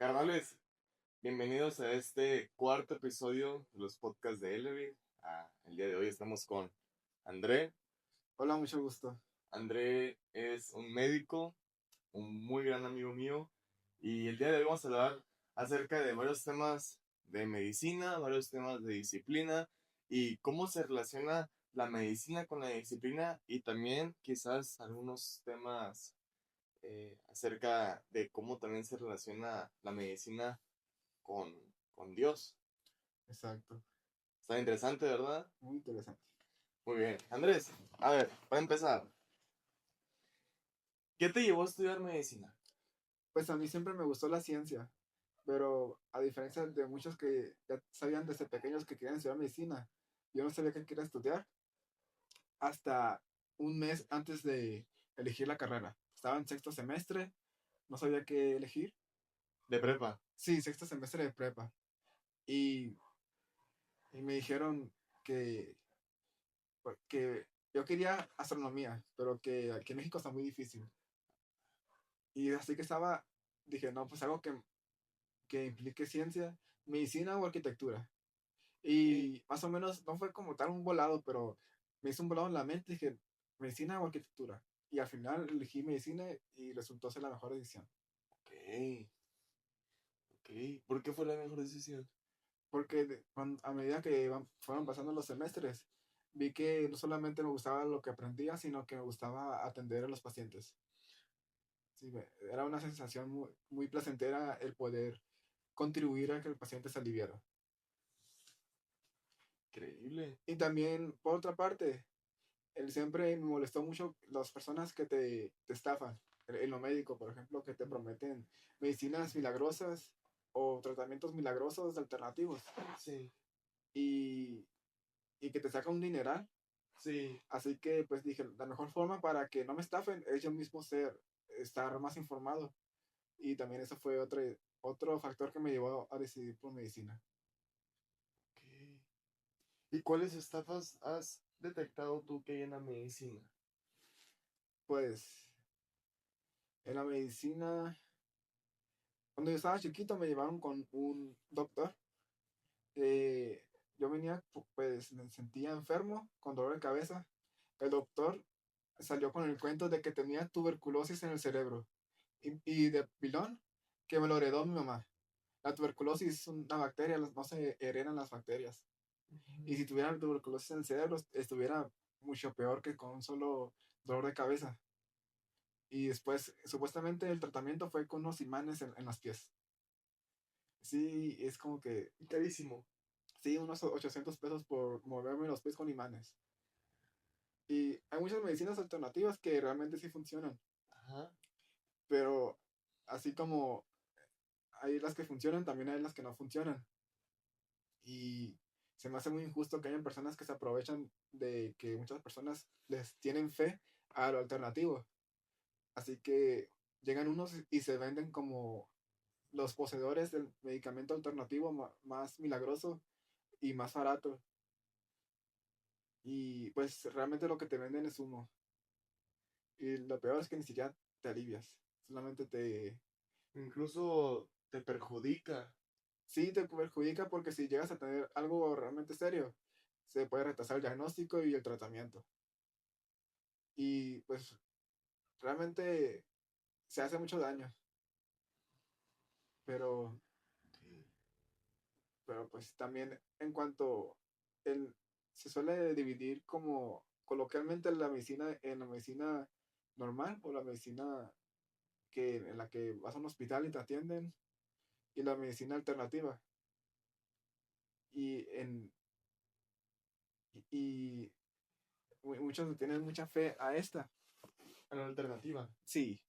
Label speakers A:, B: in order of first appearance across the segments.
A: Carnales, bienvenidos a este cuarto episodio de los podcasts de Elevate. El día de hoy estamos con André.
B: Hola, mucho gusto.
A: André es un médico, un muy gran amigo mío, y el día de hoy vamos a hablar acerca de varios temas de medicina, varios temas de disciplina y cómo se relaciona la medicina con la disciplina y también quizás algunos temas acerca de cómo también se relaciona la medicina con, con Dios.
B: Exacto.
A: Está interesante, ¿verdad?
B: Muy interesante.
A: Muy bien. Andrés, a ver, para empezar, ¿qué te llevó a estudiar medicina?
B: Pues a mí siempre me gustó la ciencia, pero a diferencia de muchos que ya sabían desde pequeños que querían estudiar medicina, yo no sabía qué quería estudiar hasta un mes antes de elegir la carrera. Estaba en sexto semestre, no sabía qué elegir.
A: De prepa.
B: Sí, sexto semestre de prepa. Y, y me dijeron que, que yo quería astronomía, pero que aquí en México está muy difícil. Y así que dije, no, pues algo que implique ciencia, medicina o arquitectura.
A: Ok.
B: Y más o menos no fue como tal un volado, pero me hizo un volado en la mente y dije, medicina o arquitectura. Y al final elegí medicina y resultó ser la mejor decisión.
A: Ok, ok. ¿Por qué fue la mejor decisión?
B: Porque a medida que fueron pasando los semestres, vi que no solamente me gustaba lo que aprendía, sino que me gustaba atender a los pacientes. Sí, era una sensación muy placentera el poder contribuir a que el paciente se aliviara.
A: Increíble.
B: Y también, por otra parte, él siempre me molestó mucho las personas que te estafan. En lo médico, por ejemplo, que te prometen medicinas milagrosas o tratamientos milagrosos alternativos
A: Sí,
B: y, y que te saca un dineral.
A: sí.
B: Así que pues dije, la mejor forma para que no me estafen es yo mismo estar más informado. Y también eso fue otro factor que me llevó a decidir por medicina.
A: Ok. ¿Y cuáles estafas has detectado tú que hay en la medicina?
B: Pues en la medicina, cuando yo estaba chiquito me llevaron con un doctor. Yo venía, pues me sentía enfermo, con dolor de cabeza. El doctor salió con el cuento de que tenía tuberculosis en el cerebro y de pilón que me lo heredó mi mamá. La tuberculosis es una bacteria, no se heredan las bacterias. Y si
A: Ujú.
B: tuviera tuberculosis en el cerebro, estuviera mucho peor que con un solo dolor de cabeza. Y después, supuestamente, el tratamiento fue con unos imanes en los pies. Sí, es como que,
A: Y carísimo.
B: sí, unos 800 pesos por moverme los pies con imanes. Y hay muchas medicinas alternativas que realmente sí funcionan,
A: Ajá.
B: pero así como hay las que funcionan, también hay las que no funcionan. Y se me hace muy injusto que hayan personas que se aprovechan de que muchas personas les tienen fe a lo alternativo. Así que llegan unos y se venden como los poseedores del medicamento alternativo más milagroso y más barato. Y pues realmente lo que te venden es humo. Y lo peor es que ni siquiera te alivias. Solamente
A: Incluso te perjudica.
B: sí te perjudica porque si llegas a tener algo realmente serio, se puede retrasar el diagnóstico y el tratamiento. Y pues realmente se hace mucho daño. Pero,
A: Ok.
B: pero pues también en cuanto el, se suele dividir como coloquialmente la medicina en la medicina normal o la medicina en la que vas a un hospital y te atienden y la medicina alternativa. Y, en, y muchos le tienen mucha fe a esta.
A: A la alternativa.
B: Sí.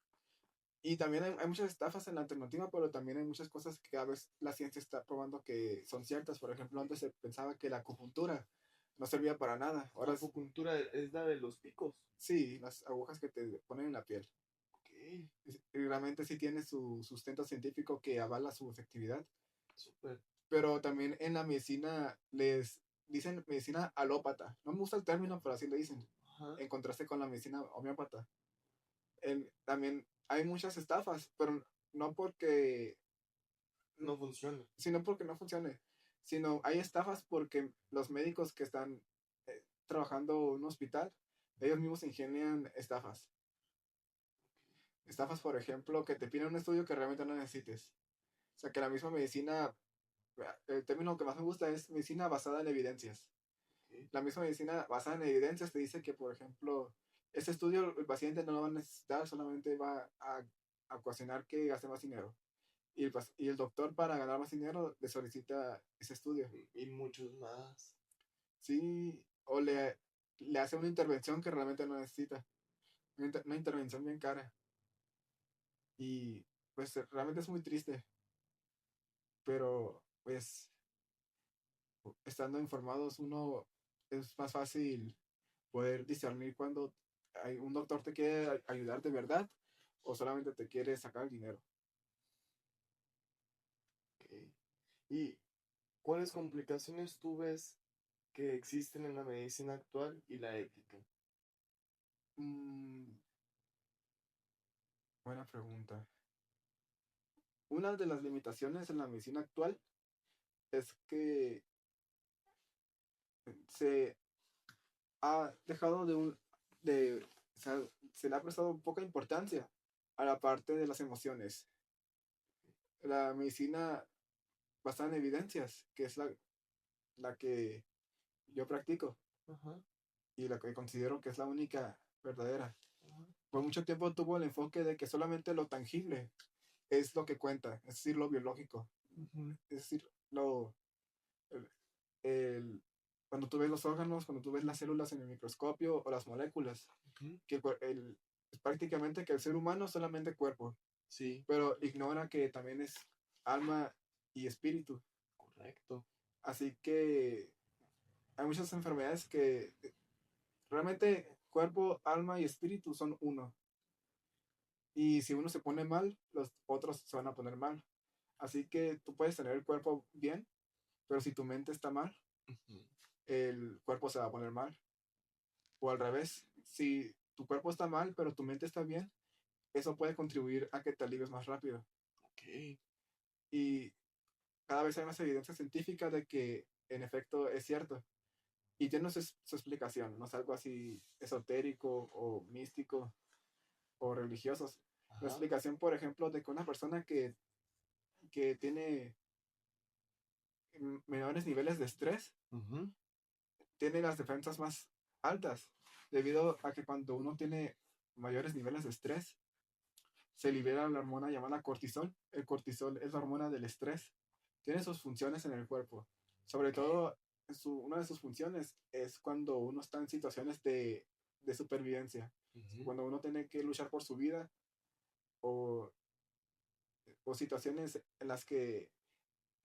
B: Y también hay muchas estafas en la alternativa, pero también hay muchas cosas que a veces la ciencia está probando que son ciertas. Por ejemplo, antes se pensaba que la acupuntura no servía para nada.
A: La
B: Ahora
A: acupuntura es la de los picos.
B: sí, las agujas que te ponen en la piel.
A: Ok.
B: Y realmente sí tiene su sustento científico que avala su efectividad.
A: Súper.
B: Pero también en la medicina les dicen medicina alópata. No me gusta el término, pero así le dicen.
A: Ajá.
B: En contraste con la medicina homeópata. También hay muchas estafas, pero no porque
A: no funciona.
B: sino porque no funcione, sino hay estafas porque los médicos que están trabajando en un hospital, ellos mismos ingenian estafas. Estafas, por ejemplo, que te piden un estudio que realmente no necesites. O sea, que la misma medicina, el término que más me gusta es medicina basada en evidencias.
A: Ok.
B: La misma medicina basada en evidencias te dice que, por ejemplo, ese estudio el paciente no lo va a necesitar, solamente va a ocasionar que gaste más dinero. Y el doctor, para ganar más dinero, le solicita ese estudio.
A: Y muchos más.
B: Sí, o le hace una intervención que realmente no necesita. Una intervención bien cara. Y pues realmente es muy triste, pero pues estando informados uno es más fácil poder discernir cuando hay un doctor te quiere ayudar de verdad o solamente te quiere sacar el dinero.
A: Ok. ¿Y cuáles complicaciones tú ves que existen en la medicina actual y la ética?
B: Mm, buena pregunta. Una de las limitaciones en la medicina actual es que se ha dejado o sea, se le ha prestado poca importancia a la parte de las emociones. La medicina basada en evidencias, que es la que yo practico
A: Ajá,
B: y la que considero que es la única verdadera.
A: ajá.
B: Por mucho tiempo tuvo el enfoque de que solamente lo tangible es lo que cuenta, es decir, lo biológico,
A: Ujú,
B: es decir, el, el- cuando tú ves los órganos, cuando tú ves las células en el microscopio o las moléculas,
A: ujú.
B: que es prácticamente que el ser humano es solamente cuerpo,
A: Sí,
B: pero ignora que también es alma y espíritu.
A: correcto.
B: Así que hay muchas enfermedades que realmente cuerpo, alma y espíritu son uno. Y si uno se pone mal, los otros se van a poner mal. Así que tú puedes tener el cuerpo bien, pero si tu mente está mal,
A: Ujú.
B: el cuerpo se va a poner mal. O al revés, si tu cuerpo está mal, pero tu mente está bien, eso puede contribuir a que te alivies más rápido.
A: Ok.
B: Y cada vez hay más evidencia científica de que en efecto es cierto. Y tiene su explicación, no es algo así esotérico o místico o religiosos. La
A: Ajá.
B: explicación, por ejemplo, de que una persona que tiene menores niveles de estrés
A: Ujú.
B: tiene las defensas más altas, debido a que cuando uno tiene mayores niveles de estrés, se libera la hormona llamada cortisol. El cortisol es la hormona del estrés. Tiene sus funciones en el cuerpo. Sobre
A: Ok.
B: todo, una de sus funciones es cuando uno está en situaciones de supervivencia.
A: Ujú.
B: Cuando uno tiene que luchar por su vida o, o situaciones en las que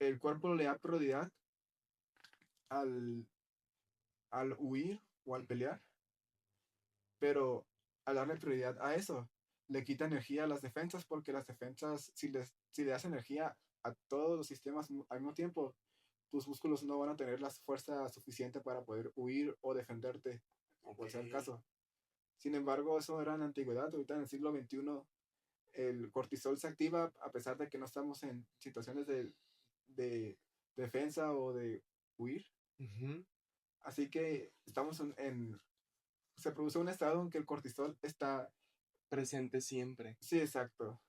B: el cuerpo le da prioridad al, al huir o al pelear, pero al darle prioridad a eso, le quita energía a las defensas porque las defensas, si le das energía a todos los sistemas al mismo tiempo, tus músculos no van a tener la fuerza suficiente para poder huir o defenderte, o
A: Ok.
B: cual sea el caso. Sin embargo, eso era en la antigüedad. Ahorita en el siglo XXI el cortisol se activa a pesar de que no estamos en situaciones de defensa o de huir.
A: Ujú.
B: Así que estamos se produce un estado en que el cortisol está,
A: Presente siempre.
B: sí, exacto,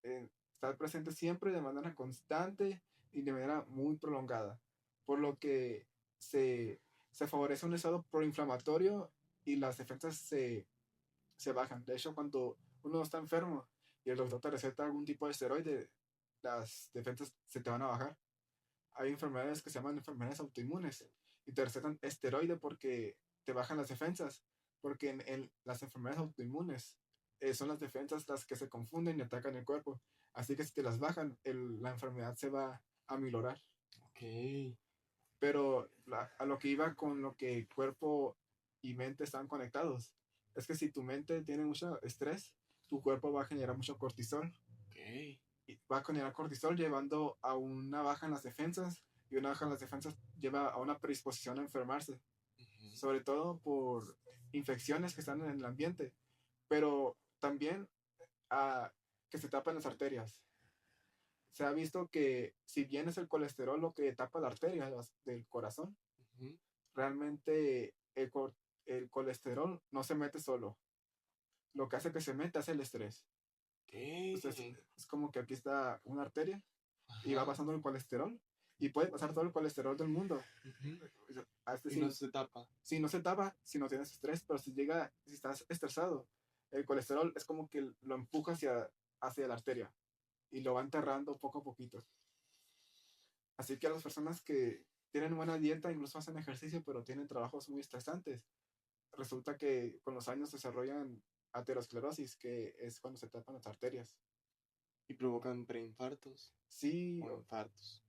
B: está presente siempre de manera constante y de manera muy prolongada, por lo que se, se favorece un estado proinflamatorio y las defensas se bajan. De hecho, cuando uno está enfermo y el doctor te receta algún tipo de esteroide, las defensas se te van a bajar. Hay enfermedades que se llaman enfermedades autoinmunes y te recetan esteroide porque te bajan las defensas, porque en las enfermedades autoinmunes son las defensas las que se confunden y atacan el cuerpo. Así que si te las bajan, la enfermedad se va a minorar.
A: Ok.
B: Pero a lo que iba con lo que cuerpo y mente están conectados, es que si tu mente tiene mucho estrés, tu cuerpo va a generar mucho cortisol
A: Ok.
B: y va a generar cortisol llevando a una baja en las defensas y una baja en las defensas lleva a una predisposición a enfermarse,
A: Ujú.
B: sobre todo por infecciones que están en el ambiente, pero también a que se tapan las arterias. se ha visto que si bien es el colesterol lo que tapa la arteria del corazón,
A: Ujú.
B: realmente el colesterol no se mete solo. Lo que hace que se meta es el estrés. Entonces,
A: ¿Qué?
B: es como que aquí está una arteria y va
A: Ajá.
B: pasando el colesterol y puede pasar todo el colesterol del mundo.
A: Ujú.
B: Es
A: Y no
B: decir,
A: se tapa.
B: si no se tapa, si no tienes estrés, pero si estás estresado, el colesterol es como que lo empuja hacia la arteria y lo va enterrando poco a poquito. Así que a las personas que tienen buena dieta, incluso hacen ejercicio, pero tienen trabajos muy estresantes, resulta que con los años desarrollan aterosclerosis, que es cuando se tapan las arterias.
A: Y provocan preinfartos
B: Sí,
A: o infartos.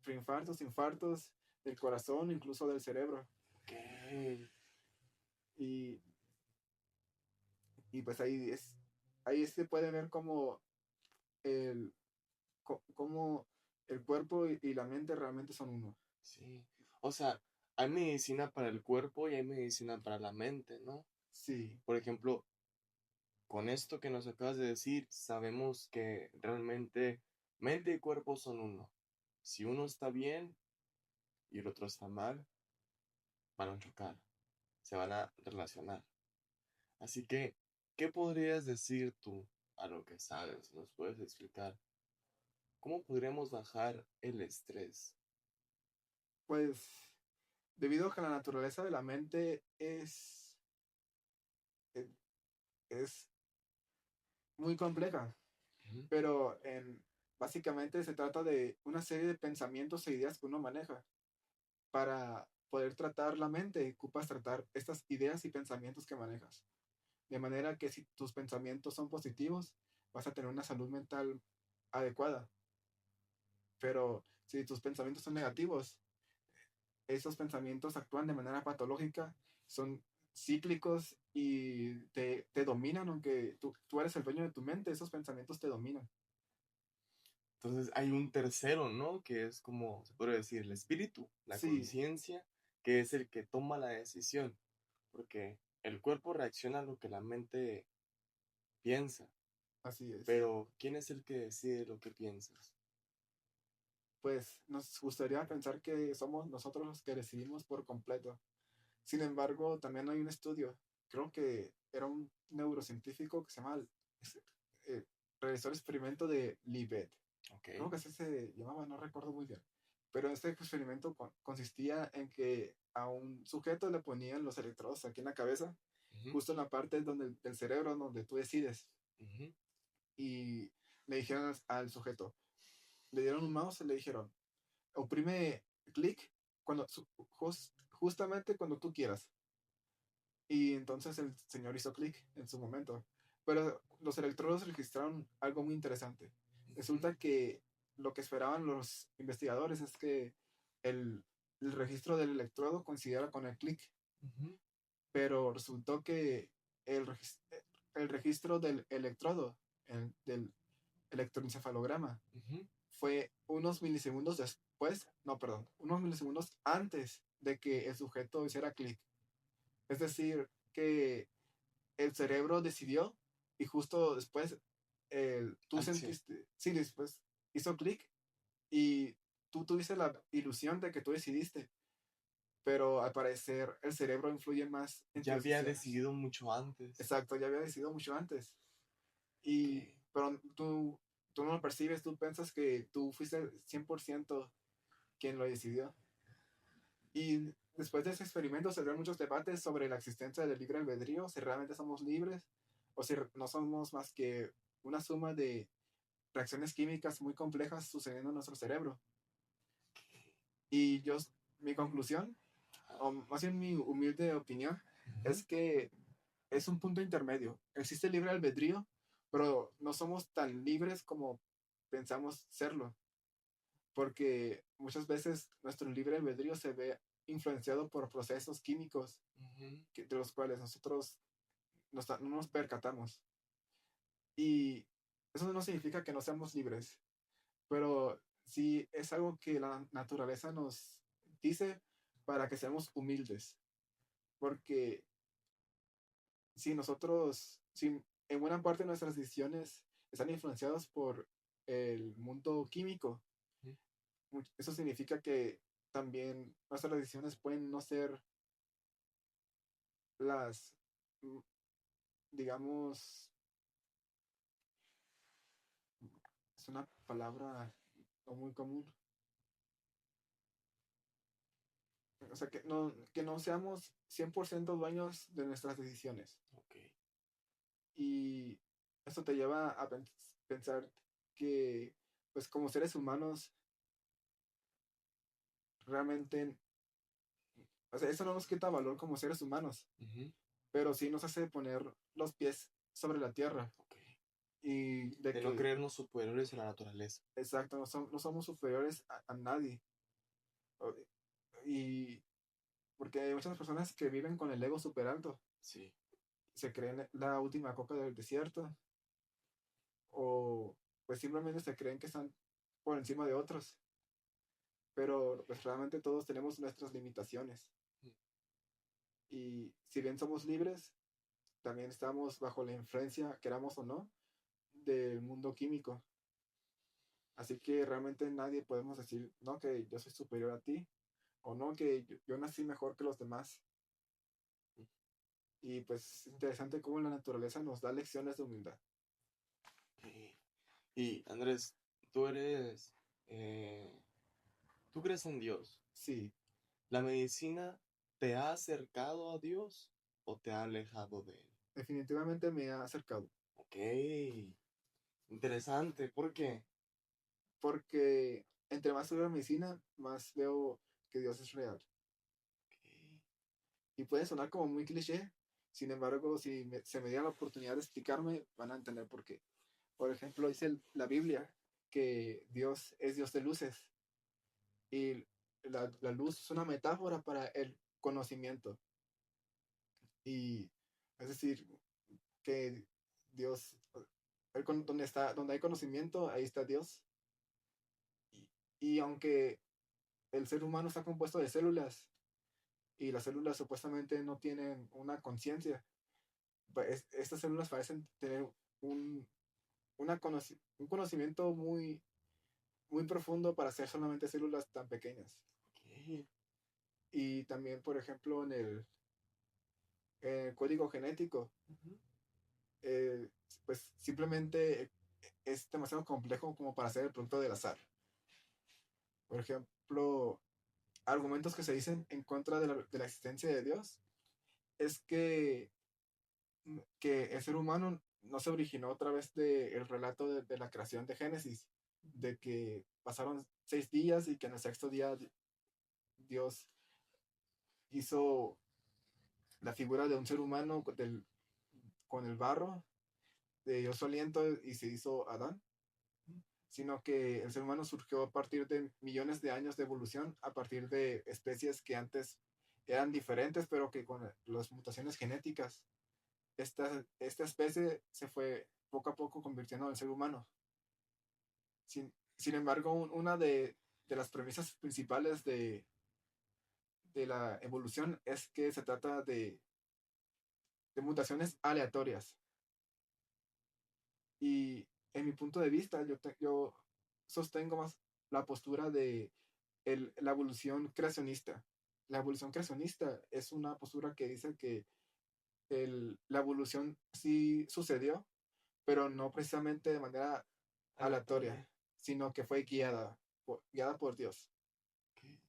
B: preinfartos, infartos del corazón, incluso del cerebro.
A: ¿Qué?
B: Y, y pues ahí se puede ver el, cómo el cuerpo y la mente realmente son uno.
A: Sí. O sea, hay medicina para el cuerpo y hay medicina para la mente, ¿no?
B: Sí,
A: Por ejemplo, con esto que nos acabas de decir, sabemos que realmente mente y cuerpo son uno. Si uno está bien y el otro está mal, van a chocar, se van a relacionar. Así que, ¿qué podrías decir tú a lo que sabes? ¿Nos puedes explicar cómo podríamos bajar el estrés?
B: pues debido a que la naturaleza de la mente eh, es muy compleja,
A: Ujú.
B: pero básicamente se trata de una serie de pensamientos e ideas que uno maneja. Para poder tratar la mente, ocupas tratar estas ideas y pensamientos que manejas. De manera que si tus pensamientos son positivos, vas a tener una salud mental adecuada. Pero si tus pensamientos son negativos, esos pensamientos actúan de manera patológica, son cíclicos y te dominan, aunque tú eres el dueño de tu mente, esos pensamientos te dominan.
A: Entonces hay un tercero, ¿no? Que es como, se puede decir, el espíritu, la
B: Sí,
A: conciencia, que es el que toma la decisión, porque el cuerpo reacciona a lo que la mente piensa,
B: así es.
A: pero ¿quién es el que decide lo que piensas?
B: Pues nos gustaría pensar que somos nosotros los que decidimos por completo. Sin embargo, también hay un estudio, creo que era un neurocientífico que se llama, es- eh, realizó el experimento de Libet.
A: Ok.
B: Creo que así se llamaba, no recuerdo muy bien. Pero este experimento consistía en que a un sujeto le ponían los electrodos aquí en la cabeza,
A: Ujú,
B: justo en la parte del cerebro donde tú decides.
A: ujú,
B: Y le dijeron al sujeto, le dieron un mouse y le dijeron, oprime clic cuando, justamente cuando tú quieras. Y entonces el señor hizo clic en su momento. Pero los electrodos registraron algo muy interesante.
A: ujú,
B: Resulta que lo que esperaban los investigadores es que el, el registro del electrodo coincidiera con el clic,
A: ujú,
B: pero resultó que el registro del electrodo, del electroencefalograma,
A: ujú.
B: fue unos milisegundos después, no, perdón, unos milisegundos antes de que el sujeto hiciera clic. Es decir, que el cerebro decidió y justo después tú
A: Acción.
B: sentiste, sí, después hizo clic y tú tuviste la ilusión de que tú decidiste, pero al parecer el cerebro influye más en
A: Ya
B: tus
A: había
B: decisiones.
A: decidido mucho antes.
B: Exacto, ya había decidido mucho antes.
A: Que
B: Pero tú no lo percibes, tú piensas que tú fuiste 100% quien lo decidió. Y después de ese experimento se dieron muchos debates sobre la existencia del libre albedrío, si realmente somos libres o si no somos más que una suma de reacciones químicas muy complejas sucediendo en nuestro cerebro. Y mi conclusión, o más bien mi humilde opinión,
A: ujú.
B: es que es un punto intermedio. Existe el libre albedrío, pero no somos tan libres como pensamos serlo, porque muchas veces nuestro libre albedrío se ve influenciado por procesos químicos
A: Ujú.
B: de los cuales nosotros no nos percatamos. Y eso no significa que no seamos libres, pero sí es algo que la naturaleza nos dice para que seamos humildes, porque si en buena parte de nuestras decisiones están influenciadas por el mundo químico,
A: Ujú.
B: eso significa que también nuestras decisiones pueden no ser las, mm, digamos, es una palabra no muy común. O sea, que no seamos 100% dueños de nuestras decisiones.
A: Ok.
B: Y eso te lleva a pensar que, pues como seres humanos, realmente, o sea, eso no nos quita valor como seres humanos,
A: Ujú.
B: pero sí nos hace poner los pies sobre la tierra.
A: Ok.
B: Y de
A: De no
B: que,
A: creernos superiores a la naturaleza.
B: exacto, no somos superiores a nadie. O- Y porque hay muchas personas que viven con el ego super alto,
A: Sí.
B: se creen la última coca del desierto, o pues simplemente se creen que están por encima de otros, pero pues realmente todos tenemos nuestras limitaciones. Y si bien somos libres, también estamos bajo la influencia, queramos o no, del mundo químico. Así que realmente nadie podemos decir, no, que yo soy superior a ti, o no, que yo nací mejor que los demás. Y pues es interesante cómo la naturaleza nos da lecciones de humildad.
A: Ok. Y Andrés, tú eres, eh, tú crees en Dios.
B: Sí,
A: ¿La medicina te ha acercado a Dios o te ha alejado de él?
B: definitivamente me ha acercado,
A: Ok, interesante, ¿por qué?
B: porque entre más estudio medicina, más veo que Dios es real.
A: Ok.
B: Y puede sonar como muy cliché, sin embargo, si se me diera la oportunidad de explicarme, van a entender por qué. Por ejemplo, dice la Biblia que Dios es Dios de luces y la luz es una metáfora para el conocimiento. Y es decir, que Dios, donde hay conocimiento, ahí está Dios. Y, y aunque el ser humano está compuesto de células y las células supuestamente no tienen una conciencia, estas células parecen tener un, un conocimiento muy profundo para ser solamente células tan pequeñas.
A: Ok.
B: Y también, por ejemplo, en el código genético,
A: Ujú.
B: eh, pues simplemente es demasiado complejo como para ser el producto del azar. Por ejemplo, argumentos que se dicen en contra de la existencia de Dios es que el ser humano no se originó a través del relato de la creación de Génesis, de que pasaron 6 días y que en el sexto día Dios hizo la figura de un ser humano con el barro, dio su aliento y se hizo Adán, sino que el ser humano surgió a partir de millones de años de evolución, a partir de especies que antes eran diferentes, pero que con las mutaciones genéticas, esta especie se fue poco a poco convirtiendo en el ser humano. Sin embargo, una de las premisas principales de la evolución es que se trata de mutaciones aleatorias. Y en mi punto de vista, yo sostengo más la postura de la evolución creacionista. La evolución creacionista es una postura que dice que la evolución sí sucedió, pero no precisamente de manera
A: Aleatoria.
B: aleatoria, sino que fue guiada por Dios.
A: Ok.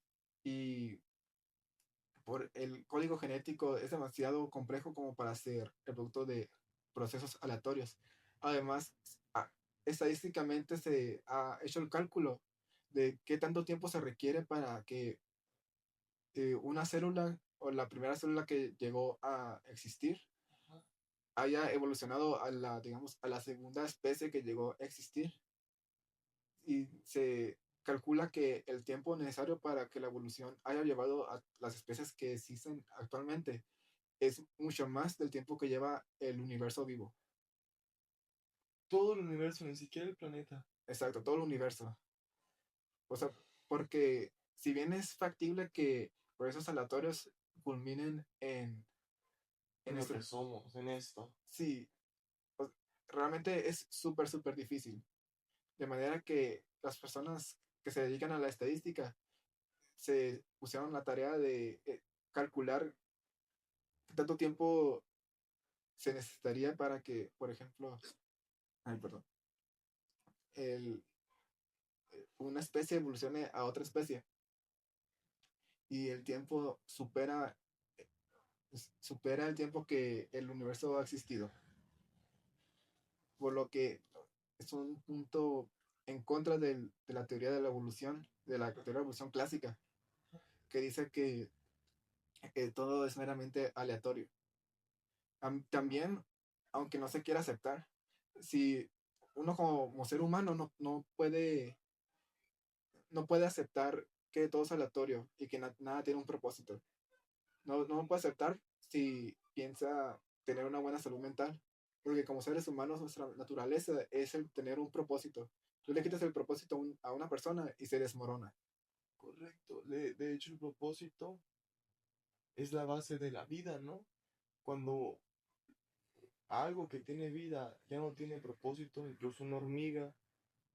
B: Y por el código genético es demasiado complejo como para ser el producto de procesos aleatorios. Además, estadísticamente se ha hecho el cálculo de qué tanto tiempo se requiere para que una célula o la primera célula que llegó a existir
A: Ajá.
B: haya evolucionado a digamos, a la segunda especie que llegó a existir. Y se calcula que el tiempo necesario para que la evolución haya llevado a las especies que existen actualmente es mucho más del tiempo que lleva el universo vivo.
A: Todo el universo, ni siquiera el planeta.
B: Exacto, todo el universo. O sea, porque si bien es factible que procesos aleatorios culminen en
A: En lo
B: este,
A: que somos, en esto.
B: sí, realmente es súper difícil. De manera que las personas que se dedican a la estadística se pusieron la tarea de calcular qué tanto tiempo se necesitaría para que, por ejemplo, ay, perdón, el, una especie evolucione a otra especie y el tiempo supera el tiempo que el universo ha existido. Por lo que es un punto en contra de la teoría de la evolución, de la teoría de la evolución clásica, que dice que todo es meramente aleatorio. También, aunque no se quiera aceptar, si uno como ser humano no puede aceptar que todo es aleatorio y que nada tiene un propósito. No puede aceptar si piensa tener una buena salud mental, porque como seres humanos nuestra naturaleza es el tener un propósito. Tú le quitas el propósito a una persona y se desmorona.
A: Correcto. De hecho, el propósito es la base de la vida, ¿no? Cuando algo que tiene vida ya no tiene propósito, incluso una hormiga,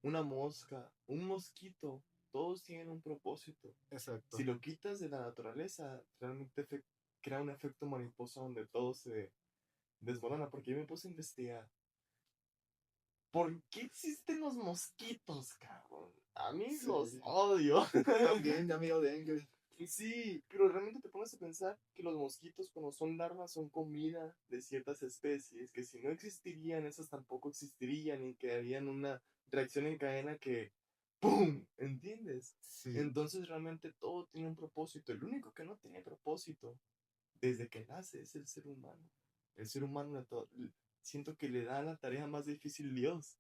A: una mosca, un mosquito, todos tienen un propósito. Si
B: Exacto.
A: lo quitas de la naturaleza, realmente crea un efecto mariposa donde todo se desmorona. Porque yo me puse a investigar. ¿Por qué existen los mosquitos, cabrón? A mí los
B: Sí.
A: odio.
B: También ya me dio dengue.
A: Sí, pero realmente te pones a pensar que los mosquitos cuando son larvas son comida de ciertas especies, que si no existirían, esas tampoco existirían y quedarían una reacción en cadena que ¡pum! ¿Entiendes?
B: Sí,
A: Entonces realmente todo tiene un propósito. El único que no tiene propósito desde que nace es el ser humano. El ser humano siento que le da la tarea más difícil Dios,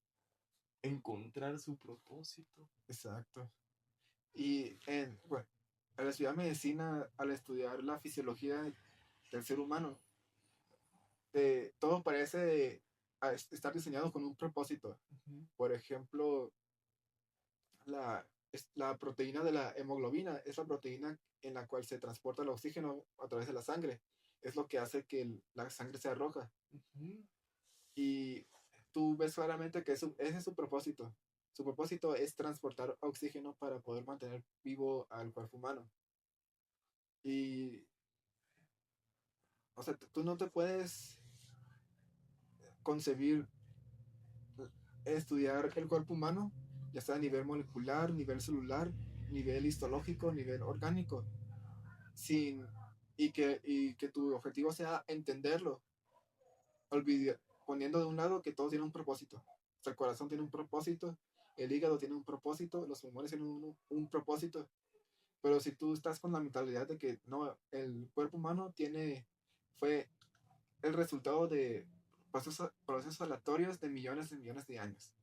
A: encontrar su propósito.
B: exacto. Y bueno, al estudiar medicina, al estudiar la fisiología del ser humano, todo parece estar diseñado con un propósito.
A: Ujú,
B: Por ejemplo, la proteína de la hemoglobina es la proteína en la cual se transporta el oxígeno a través de la sangre. Es lo que hace que la sangre sea roja.
A: ujú.
B: Y tú ves claramente que ese es su propósito. Su propósito es transportar oxígeno para poder mantener vivo al cuerpo humano. Y, o sea, tú no te puedes concebir estudiar el cuerpo humano, ya sea a nivel molecular, nivel celular, nivel histológico, nivel orgánico, sin, y que tu objetivo sea entenderlo, poniendo de un lado que todo tiene un propósito. O sea, el corazón tiene un propósito, el hígado tiene un propósito, los pulmones tienen un propósito. Pero si tú estás con la mentalidad de que no, el cuerpo humano fue el resultado de procesos aleatorios de millones de años.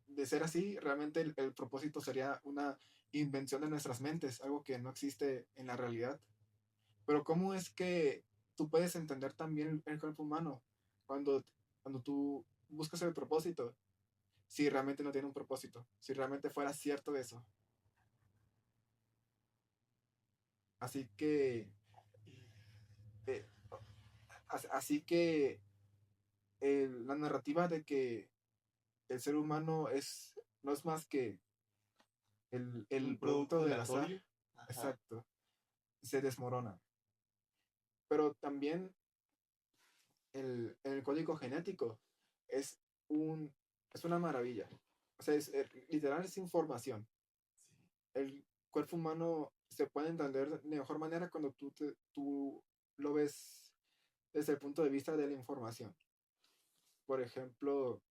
B: De ser así, realmente el propósito sería una invención de nuestras mentes, algo que no existe en la realidad. Pero ¿cómo es que tú puedes entender también el cuerpo humano cuando, cuando tú buscas el propósito, si realmente no tiene un propósito, si realmente fuera cierto eso? Así que, eh, así que la narrativa de que el ser humano no es más que el
A: Un
B: producto
A: producto
B: del azar,
A: aleatorio. Ajá.
B: exacto, se desmorona. Pero también el código genético es, es una maravilla. O sea, literal es información.
A: Sí.
B: El cuerpo humano se puede entender de mejor manera cuando tú lo ves desde el punto de vista de la información. Por ejemplo,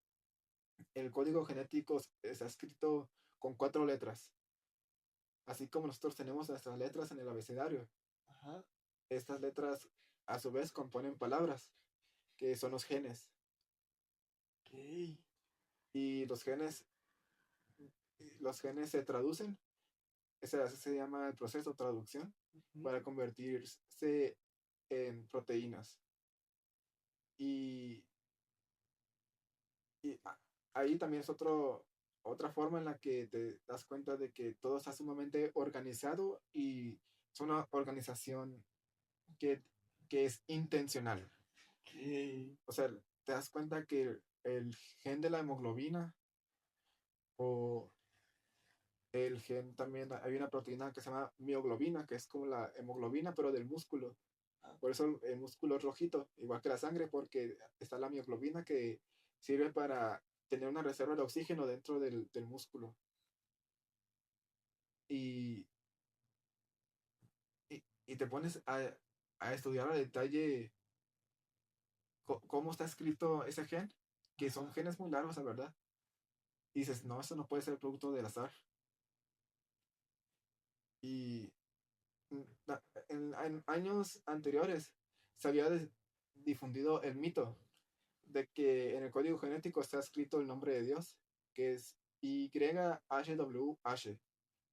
B: el código genético está escrito con 4 letras. Así como nosotros tenemos nuestras letras en el abecedario,
A: Ajá.
B: estas letras a su vez componen palabras, que son los genes.
A: Ok.
B: Y los genes se traducen, ese se llama el proceso de traducción,
A: Ujú.
B: para convertirse en proteínas. Y, y ahí también es otra forma en la que te das cuenta de que todo está sumamente organizado y es una organización que, que es intencional.
A: Ok.
B: O sea, te das cuenta que el gen de la hemoglobina O el gen también, hay una proteína que se llama mioglobina, que es como la hemoglobina, pero del músculo.
A: Ah,
B: Por eso el músculo es rojito, igual que la sangre, porque está la mioglobina que sirve para tener una reserva de oxígeno dentro del músculo. Y, y te pones a estudiar a detalle cómo está escrito ese gen, que son
A: ajá.
B: genes muy largos, la verdad. Y dices, no, eso no puede ser producto del azar. Y mm, en años anteriores se había difundido el mito de que en el código genético está escrito el nombre de Dios, que es YHWH,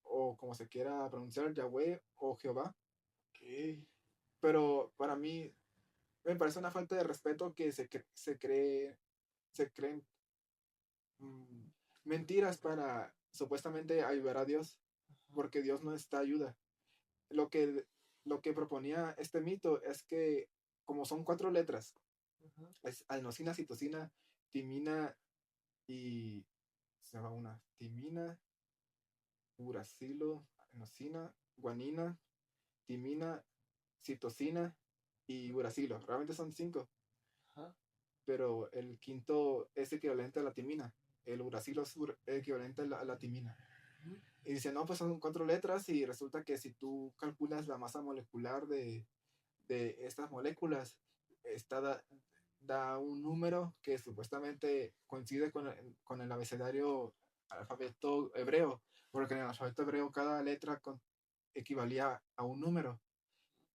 B: o como se quiera pronunciar, Yahweh o Jehová.
A: Ok.
B: Pero para mí me parece una falta de respeto que se creen mm, mentiras para supuestamente ayudar a Dios,
A: Ajá,
B: porque Dios no está ayuda. Lo que, lo que proponía este mito es que como son cuatro letras,
A: ajá.
B: es adenosina, citosina, timina y se va una, timina, uracilo, adenosina, guanina, timina, citosina y uracilo. Realmente son cinco,
A: Ajá.
B: pero el quinto es equivalente a la timina. El uracilo es equivalente a la timina.
A: Ujú.
B: Y dice, no, pues son cuatro letras y resulta que si tú calculas la masa molecular de estas moléculas, está da un número que supuestamente coincide con el abecedario alfabeto hebreo, porque en el alfabeto hebreo cada letra equivalía a un número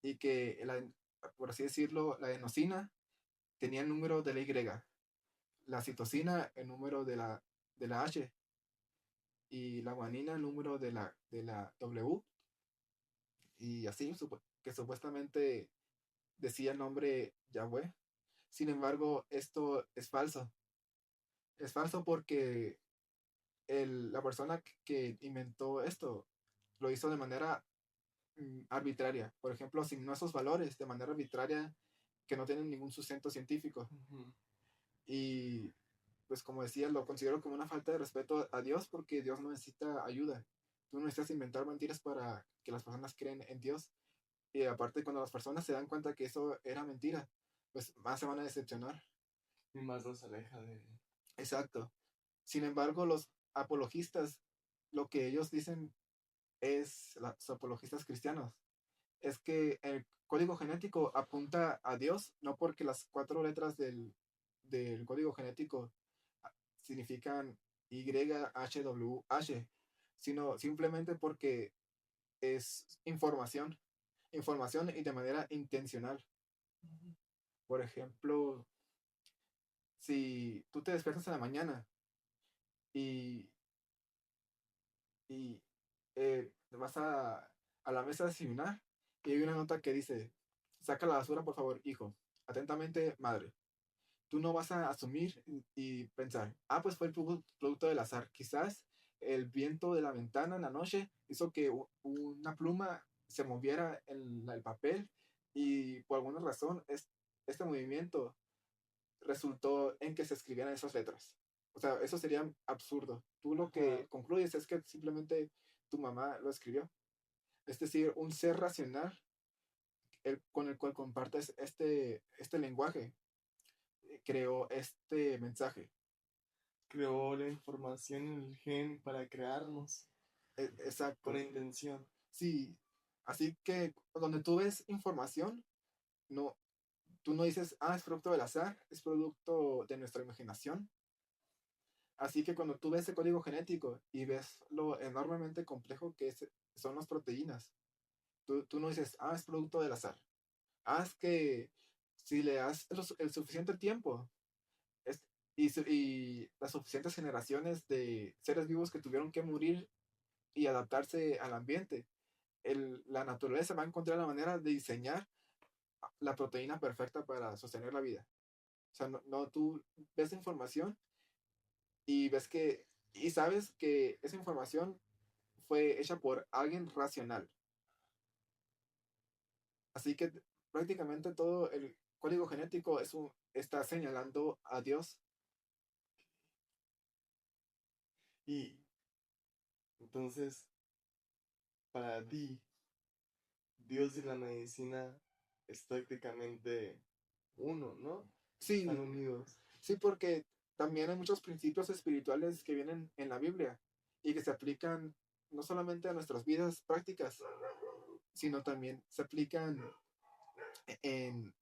B: y que, por así decirlo, la enosina tenía el número de la Y, la citosina el número de la H y la guanina el número de la W y así, que supuestamente decía el nombre Yahweh. Sin embargo, esto es falso. Es falso porque la persona que inventó esto lo hizo de manera arbitraria. Por ejemplo, asignó esos valores de manera arbitraria que no tienen ningún sustento científico.
A: Ujú.
B: Y pues como decía, lo considero como una falta de respeto a Dios porque Dios no necesita ayuda. Tú no necesitas inventar mentiras para que las personas creen en Dios. Y aparte, cuando las personas se dan cuenta que eso era mentira, pues más se van a decepcionar.
A: Y más nos aleja de...
B: Exacto. Sin embargo, los apologistas, lo que ellos dicen es, los apologistas cristianos, es que el código genético apunta a Dios, no porque las cuatro letras del código genético significan YHWH, sino simplemente porque es información, información y de manera intencional.
A: Ujú.
B: Por ejemplo, si tú te despiertas en la mañana y y vas a la mesa a desayunar y hay una nota que dice, saca la basura, por favor, hijo. Atentamente, madre. Tú no vas a asumir y pensar, ah, pues fue el producto del azar. Quizás el viento de la ventana en la noche hizo que una pluma se moviera en el papel y por alguna razón este movimiento resultó en que se escribieran esas letras. O sea, eso sería absurdo. Tú lo
A: Ajá.
B: que concluyes es que simplemente tu mamá lo escribió. Es decir, un ser racional con el cual compartes este lenguaje creó este mensaje.
A: Creó la información en el gen para crearnos con
B: Exacto.
A: intención.
B: Sí. Así que donde tú ves información, no, tú no dices, ah, es producto del azar, es producto de nuestra imaginación. Así que cuando tú ves ese código genético y ves lo enormemente complejo que son las proteínas, tú no dices, ah, es producto del azar. Ah, es que si le das el suficiente tiempo es- y las suficientes generaciones de seres vivos que tuvieron que morir y adaptarse al ambiente, la naturaleza va a encontrar la manera de diseñar la proteína perfecta para sostener la vida. O sea, tú ves información y ves y sabes que esa información fue hecha por alguien racional. Así que prácticamente todo el código genético está señalando a Dios.
A: Y Entonces, para ti, Dios y la medicina es prácticamente uno, ¿no? Están
B: Sí,
A: unidos.
B: sí, porque también hay muchos principios espirituales que vienen en la Biblia y que se aplican no solamente a nuestras vidas prácticas, sino también se aplican en,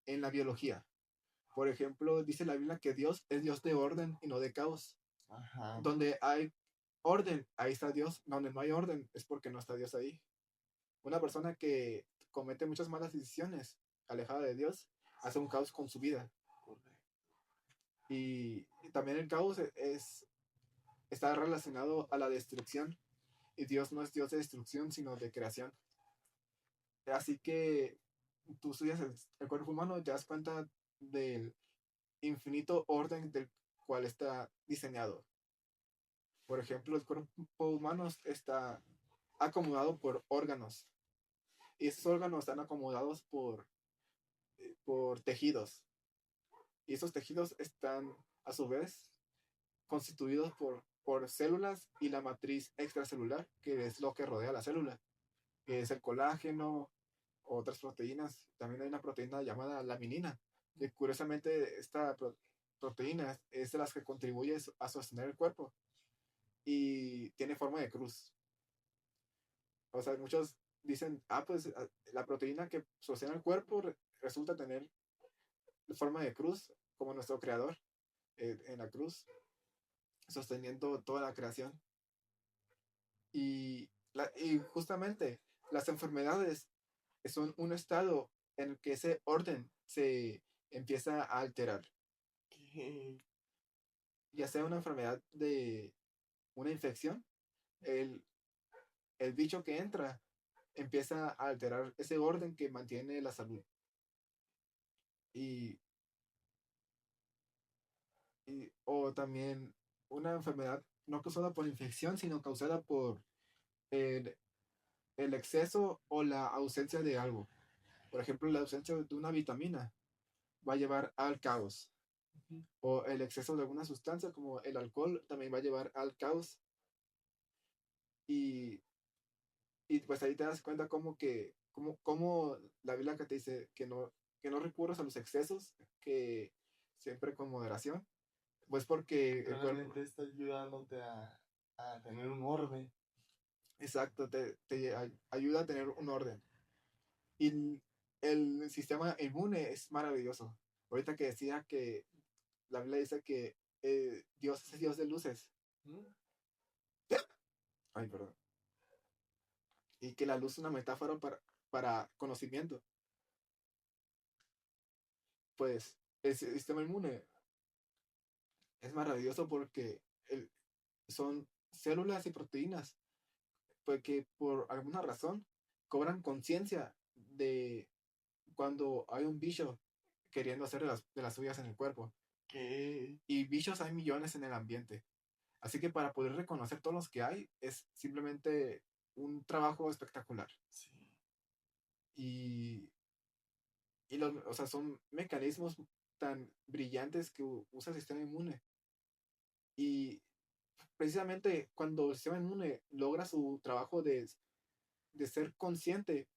B: en la biología. Por ejemplo, dice la Biblia que Dios es Dios de orden y no de caos.
A: Ajá.
B: Donde hay orden, ahí está Dios. Donde no hay orden, es porque no está Dios ahí. Una persona que comete muchas malas decisiones, alejada de Dios, hace un caos con su vida.
A: Correcto.
B: Y también el caos está relacionado a la destrucción. Y Dios no es Dios de destrucción, sino de creación. Así que tú estudias el cuerpo humano y te das cuenta del infinito orden del cual está diseñado. Por ejemplo, el cuerpo humano está acomodado por órganos. Y esos órganos están acomodados por tejidos. Y esos tejidos están, a su vez, constituidos por células y la matriz extracelular, que es lo que rodea la célula, que es el colágeno, otras proteínas. También hay una proteína llamada laminina, que curiosamente esta proteína es de las que contribuye a sostener el cuerpo y tiene forma de cruz. O sea, muchos dicen, pues la proteína que sostiene el cuerpo resulta tener forma de cruz, como nuestro creador en la cruz, sosteniendo toda la creación. Y justamente las enfermedades son un estado en el que ese orden se empieza a alterar.
A: ¿Qué?
B: Ya sea una enfermedad de una infección, el, el bicho que entra empieza a alterar ese orden que mantiene la salud. Y, o también una enfermedad no causada por infección, sino causada por el, el exceso o la ausencia de algo. Por ejemplo, la ausencia de una vitamina va a llevar al caos. O el exceso de alguna sustancia como el alcohol también va a llevar al caos. Y, y pues ahí te das cuenta como la Biblia que te dice que no recurras a los excesos, que siempre con moderación. Pues porque el cuerpo,
A: Realmente está ayudándote a tener un orden.
B: exacto, te ayuda a tener un orden. Y el sistema inmune es maravilloso. Ahorita que decía que la Biblia dice que Dios es Dios de luces.
A: ¿Mm?
B: Ay, perdón. Y que la luz es una metáfora para conocimiento. Pues el sistema inmune es maravilloso porque son células y proteínas pues que por alguna razón cobran conciencia de cuando hay un bicho queriendo hacer de las suyas en el cuerpo.
A: ¿Qué?
B: Y bichos hay millones en el ambiente. Así que para poder reconocer todos los que hay es simplemente un trabajo espectacular.
A: Sí.
B: Y, o sea, son mecanismos tan brillantes que usa el sistema inmune. Y precisamente cuando el sistema inmune logra su trabajo de ser consciente,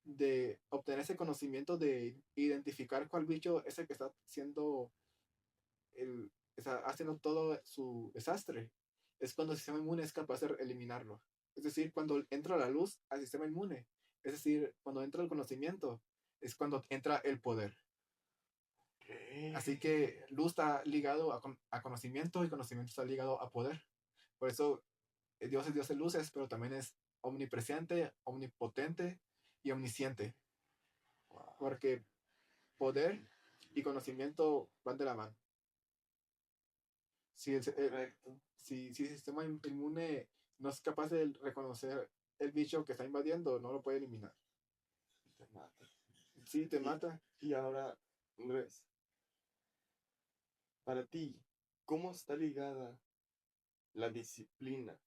B: de obtener ese conocimiento, de identificar cuál bicho es el que está está haciendo todo su desastre, es cuando el sistema inmune es capaz de eliminarlo. Es decir, cuando entra la luz al sistema inmune, es decir, cuando entra el conocimiento, es cuando entra el poder.
A: ¿Qué?
B: Así que luz está ligado a conocimiento y conocimiento está ligado a poder. Por eso Dios es Dios de luces, pero también es omnipresente, omnipotente y omnisciente.
A: Wow.
B: Porque poder y conocimiento van de la mano. Si
A: Correcto.
B: si el sistema inmune no es capaz de reconocer el bicho que está invadiendo, no lo puede eliminar.
A: Te mata.
B: Sí, te
A: Y,
B: mata.
A: y ahora, Andrés, para ti, ¿cómo está ligada la disciplina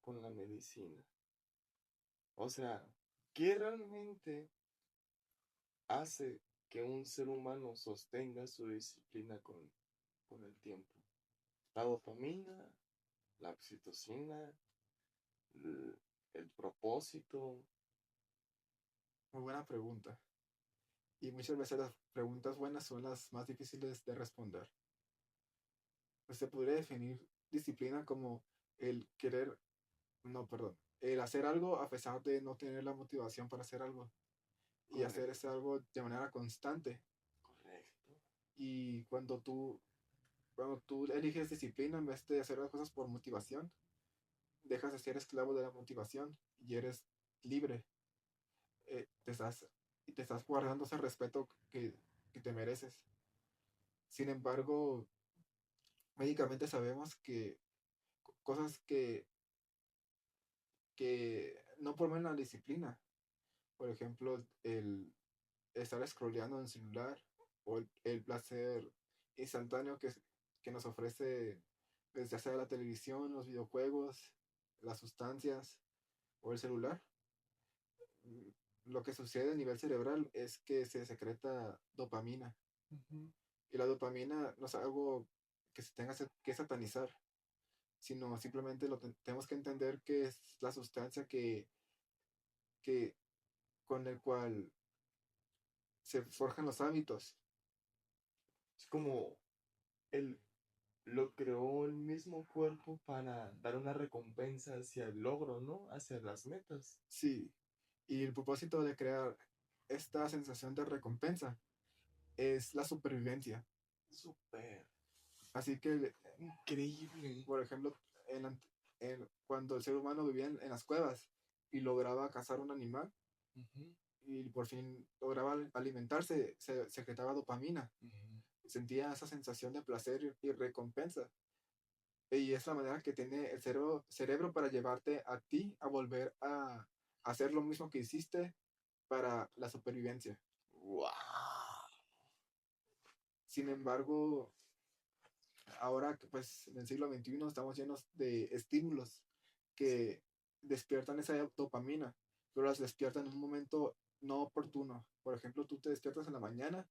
A: con la medicina? O sea, ¿qué realmente hace que un ser humano sostenga su disciplina con el tiempo? ¿La dopamina? ¿La oxitocina? el propósito.
B: Muy buena pregunta. Y muchas veces las preguntas buenas son las más difíciles de responder. Pues se podría definir disciplina como el querer, no, perdón, el hacer algo a pesar de no tener la motivación para hacer algo y hacer ese
A: Correcto,
B: algo de manera constante.
A: correcto.
B: Y cuando tú eliges disciplina en vez de hacer las cosas por motivación, dejas de ser esclavo de la motivación y eres libre. Eh, te estás, te estás guardando ese respeto que te mereces. Sin embargo, médicamente sabemos que cosas que no promueven la disciplina, por ejemplo, el estar scrolleando en el celular o el placer instantáneo que nos ofrece pues, ya sea la televisión, los videojuegos, las sustancias o el celular. mm, Lo que sucede a nivel cerebral es que se secreta dopamina
A: Ujú.
B: y la dopamina no es algo que se tenga que satanizar, sino simplemente tenemos que entender que es la sustancia que con el cual se forjan los hábitos.
A: Es como el, lo creó el mismo cuerpo para dar una recompensa hacia el logro, ¿no? Hacia las metas.
B: Sí, y el propósito de crear esta sensación de recompensa es la supervivencia.
A: Súper.
B: Así que,
A: Increíble.
B: por ejemplo, cuando el ser humano vivía en las cuevas y lograba cazar un animal
A: Ujú,
B: y por fin lograba alimentarse, se secretaba dopamina,
A: ujú.
B: sentía esa sensación de placer y recompensa. Y es la manera que tiene el cerebro para llevarte a ti a volver a hacer lo mismo que hiciste para la supervivencia.
A: ¡Wow!
B: Sin embargo, ahora que pues en el siglo XXI estamos llenos de estímulos que despiertan esa dopamina, pero las despiertan en un momento no oportuno. Por ejemplo, tú te despiertas en la mañana,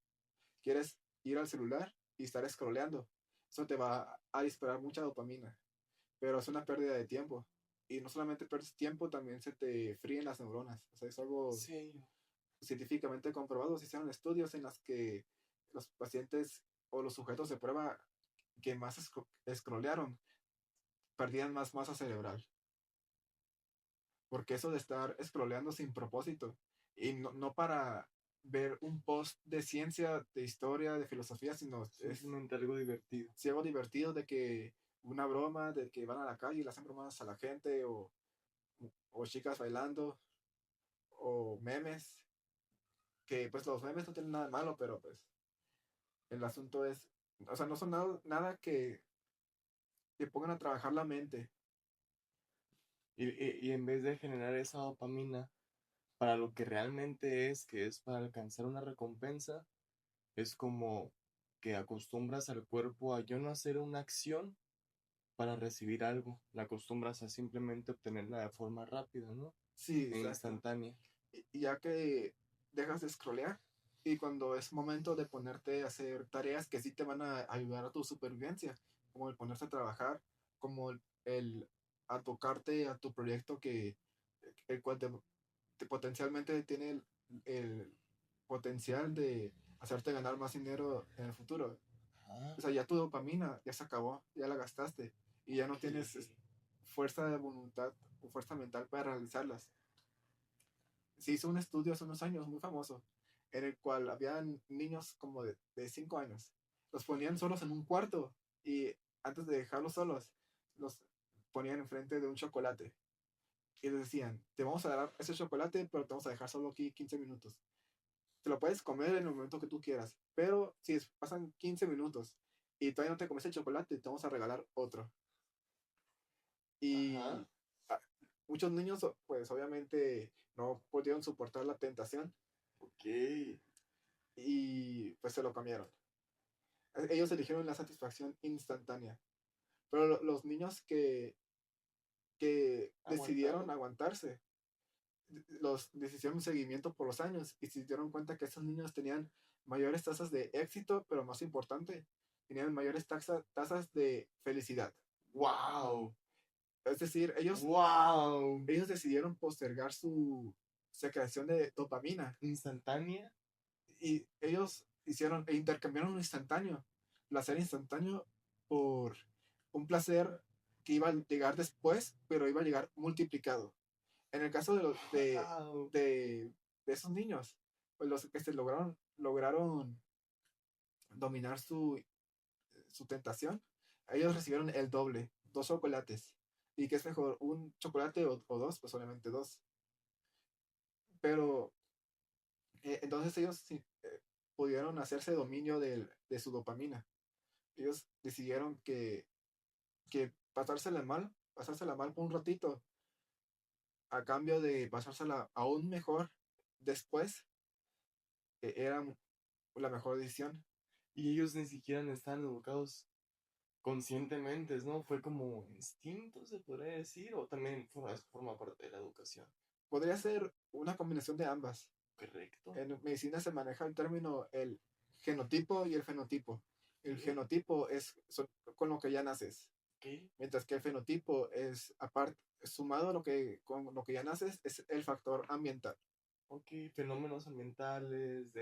B: quieres ir al celular y estar scrolleando. Eso te va a disparar mucha dopamina, pero es una pérdida de tiempo. Y no solamente pierdes tiempo, también se te fríen las neuronas. O sea, es algo
A: Sí.
B: científicamente comprobado. Se hicieron estudios en los que los pacientes o los sujetos de prueba que más scrollearon perdían más masa cerebral. Porque eso de estar scrolleando sin propósito y no para ver un post de ciencia, de historia, de filosofía, sino es
A: Simplemente algo divertido.
B: si algo divertido de que una broma, de que van a la calle y le hacen bromas a la gente o chicas bailando o memes, que pues los memes no tienen nada de malo, pero pues el asunto es, o sea, no son nada que pongan a trabajar la mente.
A: Y en vez de generar esa dopamina para lo que realmente es, que es para alcanzar una recompensa, es como que acostumbras al cuerpo a yo no hacer una acción para recibir algo. La acostumbras a simplemente obtenerla de forma rápida, ¿no?
B: Sí,
A: E
B: exacto.
A: instantánea.
B: Y ya que dejas de scrollear y cuando es momento de ponerte a hacer tareas que sí te van a ayudar a tu supervivencia, como el ponerse a trabajar, como el a tocarte a tu proyecto el cual potencialmente tiene el potencial de hacerte ganar más dinero en el futuro.
A: Ah,
B: O sea, ya tu dopamina ya se acabó, ya la gastaste y ya no
A: ok.
B: tienes fuerza de voluntad o fuerza mental para realizarlas. Se hizo un estudio hace unos años muy famoso en el cual habían niños como de 5 años. Los ponían solos en un cuarto y antes de dejarlos solos, los ponían enfrente de un chocolate y les decían, te vamos a dar ese chocolate, pero te vamos a dejar solo aquí 15 minutos. Te lo puedes comer en el momento que tú quieras, pero si pasan 15 minutos y todavía no te comes el chocolate, te vamos a regalar otro.
A: Ajá.
B: Y ah, muchos niños, pues obviamente no pudieron soportar la tentación
A: Ok.
B: y pues se lo comieron. Ellos eligieron la satisfacción instantánea, pero los niños que decidieron
A: Aguantaron.
B: aguantarse, los hicieron un seguimiento por los años y se dieron cuenta que esos niños tenían mayores tasas de éxito, pero más importante, tenían mayores tasas de felicidad.
A: ¡Wow!
B: Es decir,
A: ¡Wow!
B: ellos decidieron postergar su secreción de dopamina
A: Instantánea.
B: y ellos intercambiaron un placer instantáneo por un placer que iba a llegar después, pero iba a llegar multiplicado. En el caso
A: ¡Wow!
B: de esos niños, pues los que se lograron dominar su tentación, ellos recibieron el doble, 2 chocolates. ¿Y qué es mejor, un chocolate o dos? Pues solamente dos. Pero entonces ellos sí, pudieron hacerse dominio de su dopamina. Ellos decidieron que pasársela mal por un ratito, a cambio de pasársela aún mejor después, era la mejor decisión.
A: Y ellos ni siquiera estaban educados conscientemente, ¿no? Fue como instinto, se podría decir, o también forma parte de la educación.
B: Podría ser una combinación de ambas.
A: ¿Correcto?
B: En medicina se maneja el término el genotipo y el fenotipo. El
A: ¿Qué?
B: genotipo con lo que ya naces,
A: ¿Qué?
B: mientras que el fenotipo es aparte, sumado a con lo que ya naces, es el factor ambiental.
A: Ok, fenómenos ambientales,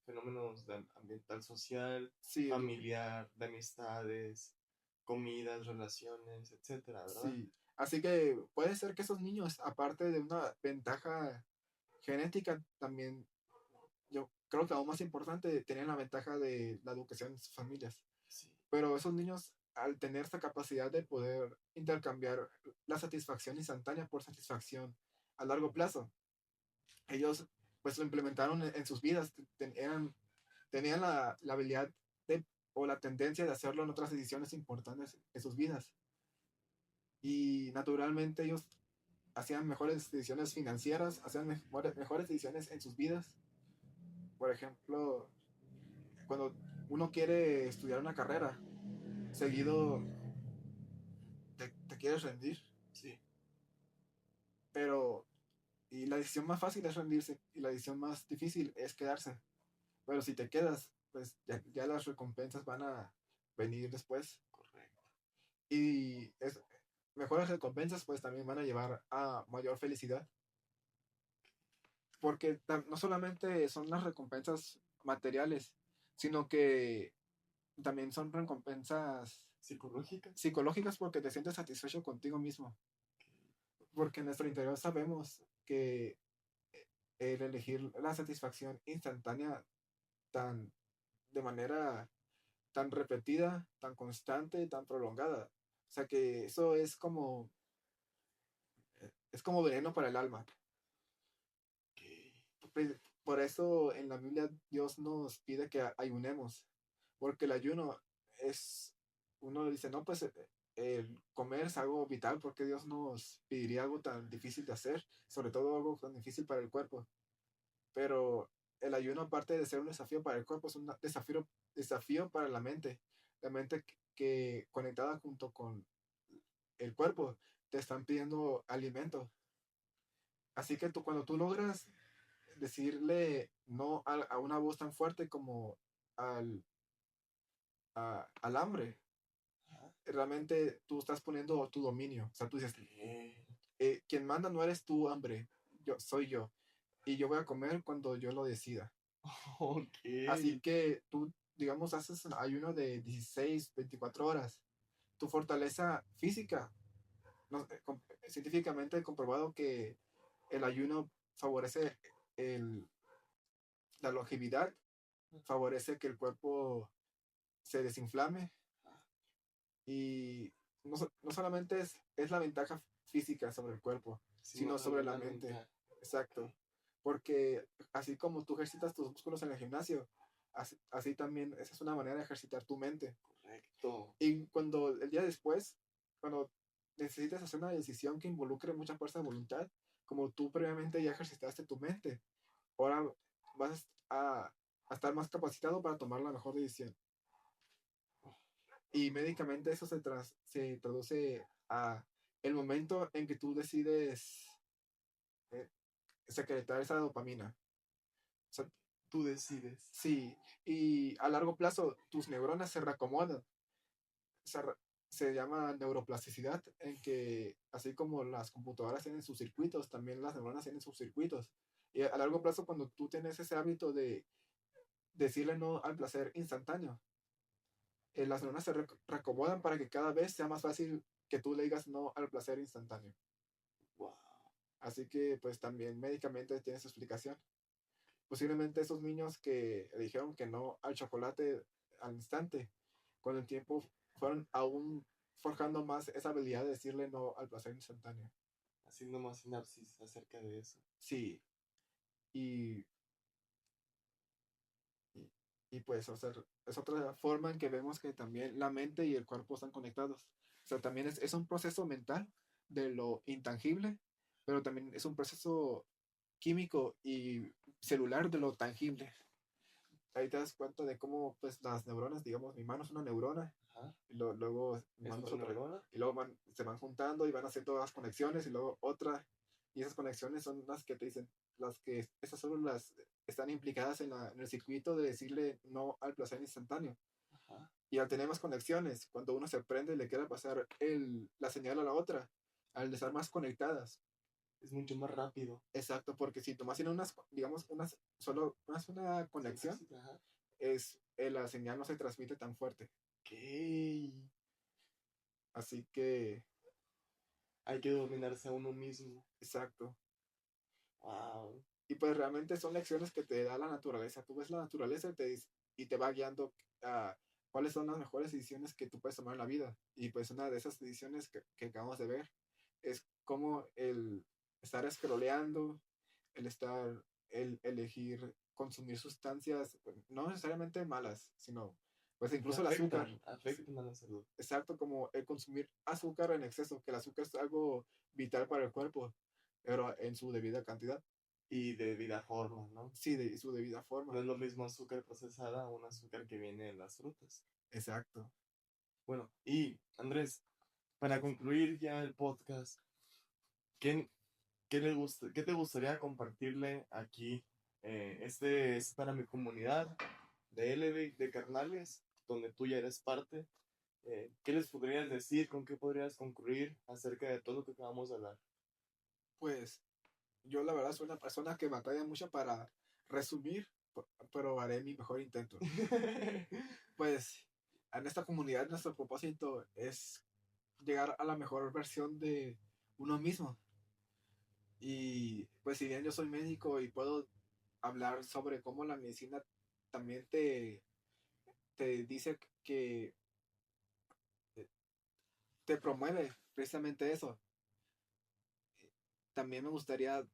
A: fenómenos de ambiental social,
B: Sí,
A: familiar, de amistades, comidas, relaciones, etcétera, ¿verdad?
B: sí. Así que puede ser que esos niños, aparte de una ventaja genética, también, yo creo que aún más importante, tenían la ventaja de la educación en sus familias.
A: Sí,
B: Pero esos niños, al tener esta capacidad de poder intercambiar la satisfacción instantánea por satisfacción a largo plazo, ellos pues lo implementaron en sus vidas, tenían la habilidad o la tendencia de hacerlo en otras decisiones importantes en sus vidas. Y naturalmente ellos hacían mejores decisiones financieras, hacían mejores decisiones en sus vidas. Por ejemplo, cuando uno quiere estudiar una carrera, seguido te quieres rendir,
A: sí,
B: pero y la decisión más fácil es rendirse y la decisión más difícil es quedarse. Pero si te quedas, pues ya las recompensas van a venir después.
A: correcto.
B: Y mejores recompensas pues también van a llevar a mayor felicidad. Porque no solamente son las recompensas materiales, sino que también son recompensas
A: ¿Psicológica?
B: psicológicas porque te sientes satisfecho contigo mismo. Porque en nuestro interior sabemos que el elegir la satisfacción instantánea tan de manera tan repetida, tan constante, tan prolongada. O sea que eso es como veneno para el alma.
A: Ok.
B: Por eso en la Biblia Dios nos pide que ayunemos, porque el ayuno uno dice, no, pues el comer es algo vital, porque Dios nos pediría algo tan difícil de hacer, sobre todo algo tan difícil para el cuerpo. Pero el ayuno, aparte de ser un desafío para el cuerpo, es un desafío para la mente que conectada junto con el cuerpo, te están pidiendo alimento. Así que cuando tú logras decirle no a una voz tan fuerte como al, al hambre,
A: Ajá.
B: realmente tú estás poniendo tu dominio. O sea, tú dices,
A: Ok.
B: quien manda no eres tú, hambre, soy yo. Y yo voy a comer cuando yo lo decida.
A: Ok.
B: Así que tú, digamos, haces un ayuno de 16 24 horas. Tu fortaleza física, científicamente comprobado que el ayuno favorece el, la longevidad, favorece que el cuerpo se desinflame y no solamente es la ventaja física sobre el cuerpo,
A: Sino
B: sino sobre
A: también
B: la
A: la
B: mente.
A: mental. Ok.
B: Exacto. Porque así como tú ejercitas tus músculos en el gimnasio, así también esa es una manera de ejercitar tu mente.
A: Correcto.
B: Y cuando el día después, cuando necesites hacer una decisión que involucre mucha fuerza de voluntad, como tú previamente ya ejercitaste tu mente, ahora vas a estar más capacitado para tomar la mejor decisión. Y médicamente eso se traduce a el momento en que tú decides eh, secretar esa dopamina. O sea,
A: Tú decides.
B: sí, y a largo plazo tus neuronas se reacomodan, se llama neuroplasticidad, en que así como las computadoras tienen sus circuitos, también las neuronas tienen sus circuitos. Y a largo plazo, cuando tú tienes ese hábito de decirle no al placer instantáneo, las neuronas se reacomodan para que cada vez sea más fácil que tú le digas no al placer instantáneo.
A: Wow.
B: Así que pues también médicamente tiene su explicación. Posiblemente esos niños que dijeron que no al chocolate al instante, con el tiempo fueron aún forjando más esa habilidad de decirle no al placer instantáneo.
A: Haciendo más sinapsis acerca de eso.
B: Sí, y, y, y pues, o sea, es otra forma en que vemos que también la mente y el cuerpo están conectados. O sea, también es un proceso mental de lo intangible, pero también es un proceso químico y celular de lo tangible. Ahí te das cuenta de cómo pues las neuronas, digamos, mi mano es una neurona,
A: Ajá.
B: y luego mi
A: ¿Es
B: mano es
A: otra
B: otra,
A: neurona?
B: y luego se van juntando y van haciendo las conexiones y luego otra, y esas conexiones son las que te dicen, las que esas células están implicadas en el circuito de decirle no al placer instantáneo.
A: Ajá.
B: Y al tener más conexiones, cuando uno se prende, le quiere pasar la señal a la otra, al estar más conectadas.
A: Es mucho más rápido.
B: Exacto, porque si tomas en unas, digamos, solo una conexión,
A: Sinapsis, ajá.
B: la señal no se transmite tan fuerte.
A: Ok.
B: Así que,
A: Hay que dominarse a uno mismo.
B: exacto.
A: Wow.
B: Y pues realmente son lecciones que te da la naturaleza. Tú ves la naturaleza y te va guiando a cuáles son las mejores decisiones que tú puedes tomar en la vida. Y pues una de esas decisiones que acabamos de ver es como el estar scrolleando, el elegir consumir sustancias, pues, no necesariamente malas, sino pues
A: Que
B: incluso el azúcar.
A: afectan,
B: Sí,
A: afectan a la salud.
B: exacto, como el consumir azúcar en exceso, que el azúcar es algo vital para el cuerpo, pero en su debida cantidad.
A: Y de vida forma, ¿no?
B: Sí, de su debida
A: No
B: forma.
A: es lo mismo azúcar procesada a un azúcar que viene de las frutas.
B: Exacto.
A: Bueno, y Andrés, para concluir ya el podcast, ¿qué, qué te gustaría compartirle aquí? Este es para mi comunidad de LB, de carnales, donde tú ya eres parte. ¿Qué les podrías decir? ¿Con qué podrías concluir acerca de todo lo que acabamos de hablar?
B: Pues yo la verdad soy una persona que batalla mucho para resumir, pero haré mi mejor intento. Pues en esta comunidad nuestro propósito es llegar a la mejor versión de uno mismo. Y pues si bien yo soy médico y puedo hablar sobre cómo la medicina también te dice que te promueve precisamente eso, también me gustaría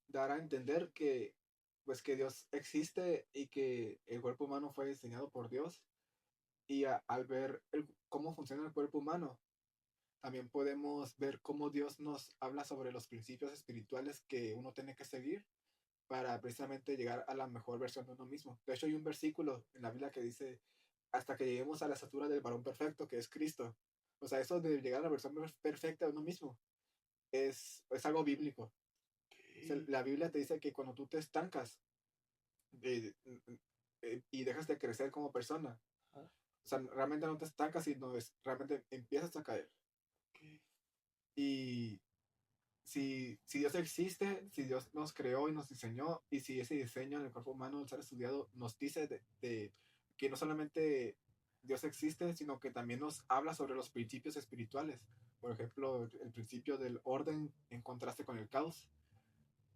B: dar a entender que pues que Dios existe y que el cuerpo humano fue diseñado por Dios y al ver cómo funciona el cuerpo humano, también podemos ver cómo Dios nos habla sobre los principios espirituales que uno tiene que seguir para precisamente llegar a la mejor versión de uno mismo. De hecho, hay un versículo en la Biblia que dice, hasta que lleguemos a la estatura del varón perfecto, que es Cristo. O sea, eso de llegar a la versión perfecta de uno mismo es algo bíblico. O sea,
A: Ok.
B: la Biblia te dice que cuando tú te estancas y dejas de crecer como persona,
A: Ajá.
B: o sea, realmente no te estancas, sino realmente empiezas a caer.
A: Ok.
B: Y si Dios existe, si Dios nos creó y nos diseñó, y si ese diseño en el cuerpo humano, al ser estudiado, nos dice de que no solamente Dios existe, sino que también nos habla sobre los principios espirituales. Por ejemplo, el principio del orden en contraste con el caos.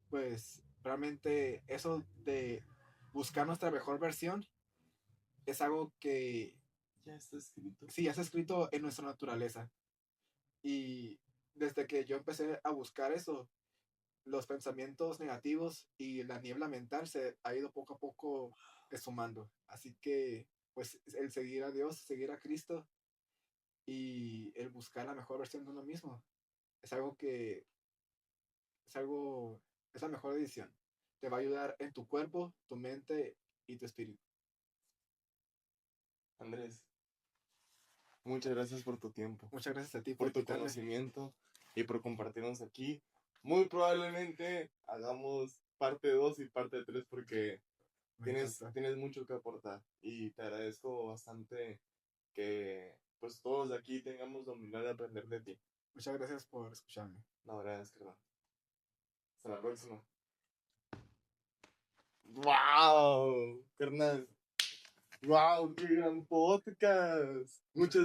B: Pues realmente eso de buscar nuestra mejor versión es algo que
A: Ya está escrito.
B: sí, ya está escrito en nuestra naturaleza. Y desde que yo empecé a buscar eso, los pensamientos negativos y la niebla mental se ha ido poco a poco esfumando. Así que, pues, el seguir a Dios, seguir a Cristo y el buscar la mejor versión de uno mismo es algo es algo, es la mejor decisión. Te va a ayudar en tu cuerpo, tu mente y tu espíritu.
A: Andrés, muchas gracias por tu tiempo,
B: Muchas gracias a ti por
A: por tu
B: invitarme.
A: conocimiento y por compartirnos aquí. Muy probablemente hagamos parte 2 y parte 3 porque
B: Me encanta.
A: Tienes mucho que aportar y te agradezco bastante que pues todos de aquí tengamos la humildad de aprender de ti.
B: Muchas gracias por escucharme.
A: No, gracias, carnal. Hasta la próxima. ¡Wow! Carnal. ¡Wow! ¡Qué gran podcast! Muchas gracias.